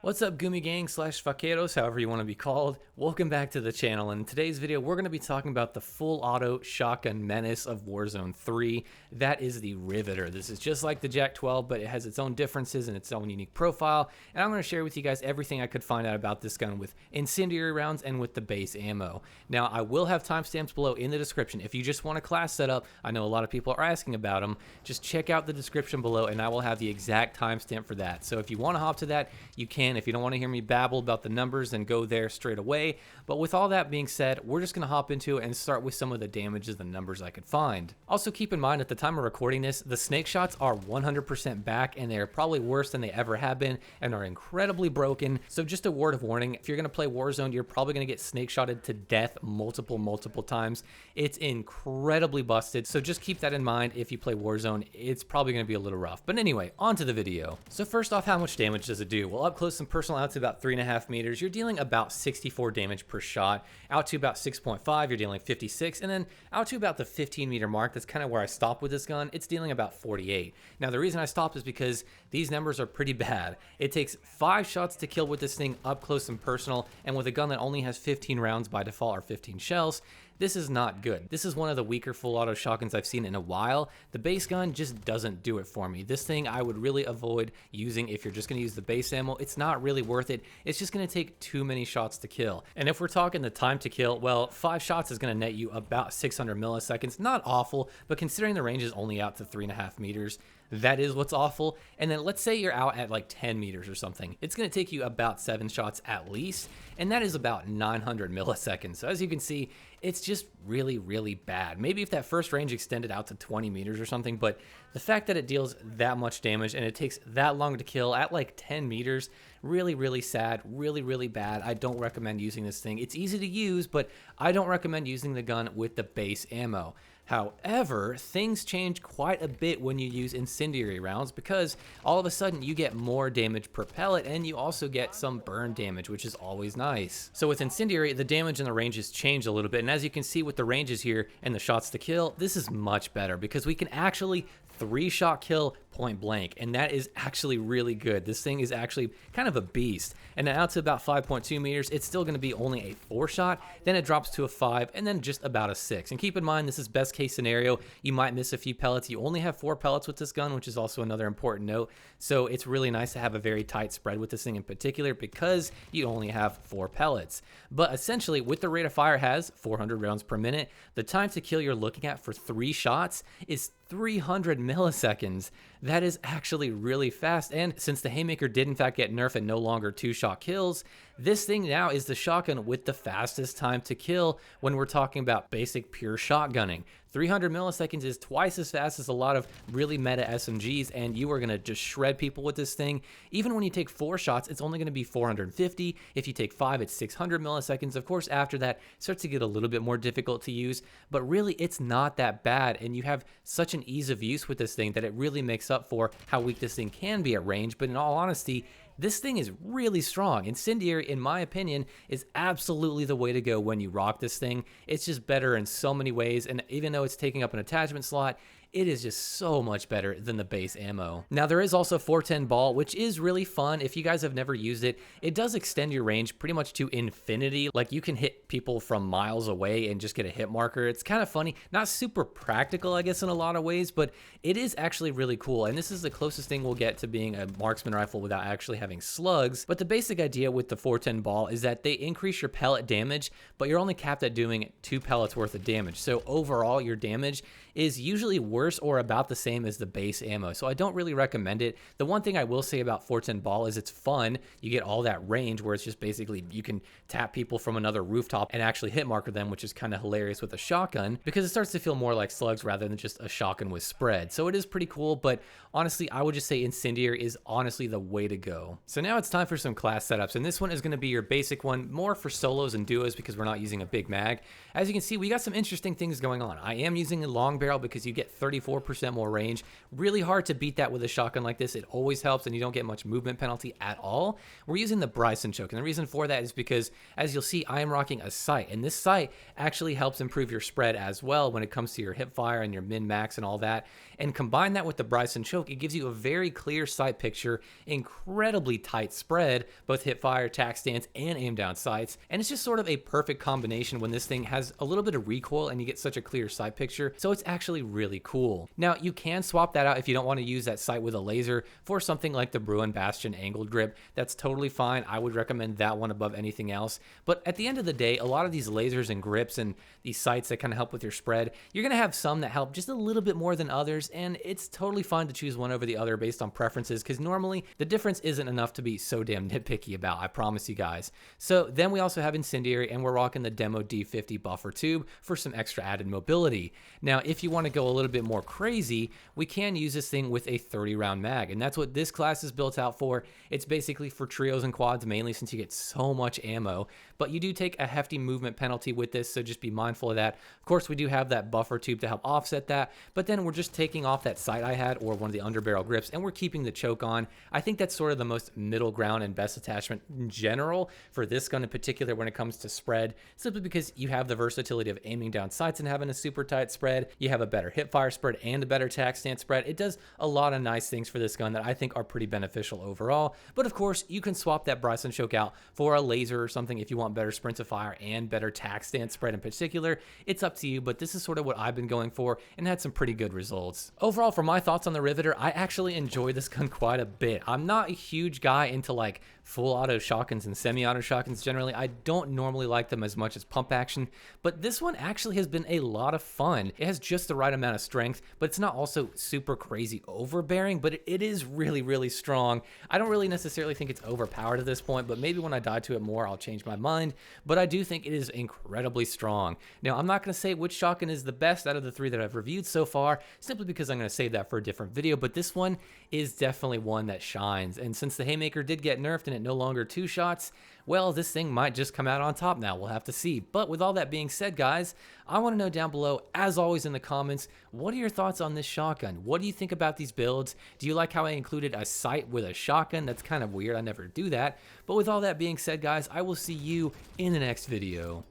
What's up, Gumi Gang slash Vaqueros, however you want to be called? Welcome back to the channel. In today's video, we're going to be talking about the full auto shotgun menace of Warzone 3. That is the Riveter. This is just like the Jack 12, but it has its own differences and its own unique profile. And I'm going to share with you guys everything I could find out about this gun with incendiary rounds and with the base ammo. Now, I will have timestamps below in the description. If you just want a class setup, I know a lot of people are asking about them. Just check out the description below and I will have the exact timestamp for that. So if you want to hop to that, you can. If you don't want to hear me babble about the numbers, then go there straight away. But with all that being said, we're just going to hop into it and start with some of the damages and numbers I could find. Also keep in mind, at the time of recording this, the snake shots are 100% back and they're probably worse than they ever have been and are incredibly broken. So just a word of warning, if you're going to play Warzone, you're probably going to get snake shotted to death multiple times. It's incredibly busted. So just keep that in mind. If you play Warzone, it's probably going to be a little rough. But anyway, on to the video. So first off, how much damage does it do? Well, up close and personal, out to about 3.5 meters, you're dealing about 64 damage per shot. Out to about 6.5, you're dealing 56, and then out to about the 15-meter mark, that's kind of where I stopped with this gun, it's dealing about 48. Now, the reason I stopped is because these numbers are pretty bad. It takes 5 shots to kill with this thing up close and personal, and with a gun that only has 15 rounds by default or 15 shells, this is not good. This is one of the weaker full auto shotguns I've seen in a while. The base gun just doesn't do it for me. This thing I would really avoid using if you're just going to use the base ammo. It's not really worth it. It's just going to take too many shots to kill. And if we're talking the time to kill, well, 5 shots is going to net you about 600 milliseconds. Not awful, but considering the range is only out to 3.5 meters, that is what's awful. And then let's say you're out at like 10 meters or something. It's going to take you about 7 shots at least, and that is about 900 milliseconds. So as you can see, it's just really bad. Maybe if that first range extended out to 20 meters or something, but the fact that it deals that much damage and it takes that long to kill at like 10 meters, really sad, really bad. I don't recommend using this thing. It's easy to use, but I don't recommend using the gun with the base ammo. However, things change quite a bit when you use incendiary rounds because all of a sudden you get more damage per pellet and you also get some burn damage, which is always nice. So with incendiary, the damage and the ranges change a little bit, and as you can see with the ranges here and the shots to kill, this is much better because we can actually 3-shot kill point blank, and that is actually really good. This thing is actually kind of a beast. And then out to about 5.2 meters, it's still going to be only a 4-shot, then it drops to a 5, and then just about a 6. And keep in mind, this is best case scenario. You might miss a few pellets. You only have 4 pellets with this gun, which is also another important note. So it's really nice to have a very tight spread with this thing in particular because you only have 4 pellets. But essentially, with the rate of fire it has 400 rounds per minute, the time to kill you're looking at for 3 shots is 300 milliseconds. That is actually really fast, and since the Haymaker did in fact get nerfed and no longer 2-shot kills, this thing now is the shotgun with the fastest time to kill when we're talking about basic pure shotgunning. 300 milliseconds is twice as fast as a lot of really meta SMGs, and you are going to just shred people with this thing. Even when you take 4 shots, it's only going to be 450. If you take 5, it's 600 milliseconds. Of course, after that, it starts to get a little bit more difficult to use, but really, it's not that bad, and you have such an ease of use with this thing that it really makes up for how weak this thing can be at range. But in all honesty, this thing is really strong. Incendiary, in my opinion, is absolutely the way to go when you rock this thing. It's just better in so many ways, and even though it's taking up an attachment slot, it is just so much better than the base ammo. Now, there is also 410 ball, which is really fun. If you guys have never used it, it does extend your range pretty much to infinity. Like, you can hit people from miles away and just get a hit marker. It's kind of funny. Not super practical, I guess, in a lot of ways, but it is actually really cool. And this is the closest thing we'll get to being a marksman rifle without actually having slugs. But the basic idea with the 410 ball is that they increase your pellet damage, but you're only capped at doing 2 pellets worth of damage. So overall, your damage is usually worse or about the same as the base ammo. So I don't really recommend it. The one thing I will say about 410 ball is it's fun. You get all that range where it's just basically you can tap people from another rooftop and actually hit marker them, which is kind of hilarious with a shotgun because it starts to feel more like slugs rather than just a shotgun with spread. So it is pretty cool, but honestly, I would just say incendiary is honestly the way to go. So now it's time for some class setups, and this one is going to be your basic one, more for solos and duos because we're not using a big mag. As you can see, we got some interesting things going on. I am using a long barrel because you get 34% more range. Really hard to beat that with a shotgun like this. It always helps, and you don't get much movement penalty at all. We're using the Bryson choke, and the reason for that is because, as you'll see, I am rocking a sight, and this sight actually helps improve your spread as well when it comes to your hip fire and your min-max and all that. And combine that with the Bryson choke, it gives you a very clear sight picture, incredibly tight spread, both hip fire, tac stance, and aim down sights. And it's just sort of a perfect combination when this thing has a little bit of recoil and you get such a clear sight picture. So it's actually really cool. Now, you can swap that out if you don't want to use that sight with a laser for something like the Bruin Bastion angled grip. That's totally fine. I would recommend that one above anything else. But at the end of the day, a lot of these lasers and grips and these sights that kind of help with your spread, you're going to have some that help just a little bit more than others, and it's totally fine to choose one over the other based on preferences, because normally the difference isn't enough to be so damn nitpicky about, I promise you guys. So then we also have Incendiary, and we're rocking the Demo D50 buffer tube for some extra added mobility. Now, if you want to go a little bit more crazy, we can use this thing with a 30 round mag, and that's what this class is built out for. It's basically for trios and quads mainly, since you get so much ammo, but you do take a hefty movement penalty with this, so just be mindful of that. Of course, we do have that buffer tube to help offset that, but then we're just taking off that sight I had, or one of the underbarrel grips, and we're keeping the choke on. I think that's sort of the most middle ground and best attachment in general for this gun in particular when it comes to spread, simply because you have the versatility of aiming down sights and having a super tight spread. You have a better hip fire spread and a better tac stance spread. It does a lot of nice things for this gun that I think are pretty beneficial overall. But of course, you can swap that Bryson choke out for a laser or something if you want better sprint of fire and better tac stance spread in particular. It's up to you, but this is sort of what I've been going for and had some pretty good results. Overall, for my thoughts on the Riveter, I actually enjoy this gun quite a bit. I'm not a huge guy into like full auto shotguns and semi-auto shotguns generally. I don't normally like them as much as pump action, but this one actually has been a lot of fun. It has just the right amount of strength, but it's not also super crazy overbearing, but it is really, really strong. I don't really necessarily think it's overpowered at this point, but maybe when I die to it more, I'll change my mind, but I do think it is incredibly strong. Now, I'm not going to say which shotgun is the best out of the three that I've reviewed so far, simply because I'm going to save that for a different video, but this one is definitely one that shines. And since the Haymaker did get nerfed and it no longer 2 shots, well, this thing might just come out on top now. We'll have to see. But with all that being said, guys, I want to know down below, as always in the comments, what are your thoughts on this shotgun? What do you think about these builds? Do you like how I included a sight with a shotgun? That's kind of weird. I never do that. But with all that being said, guys, I will see you in the next video.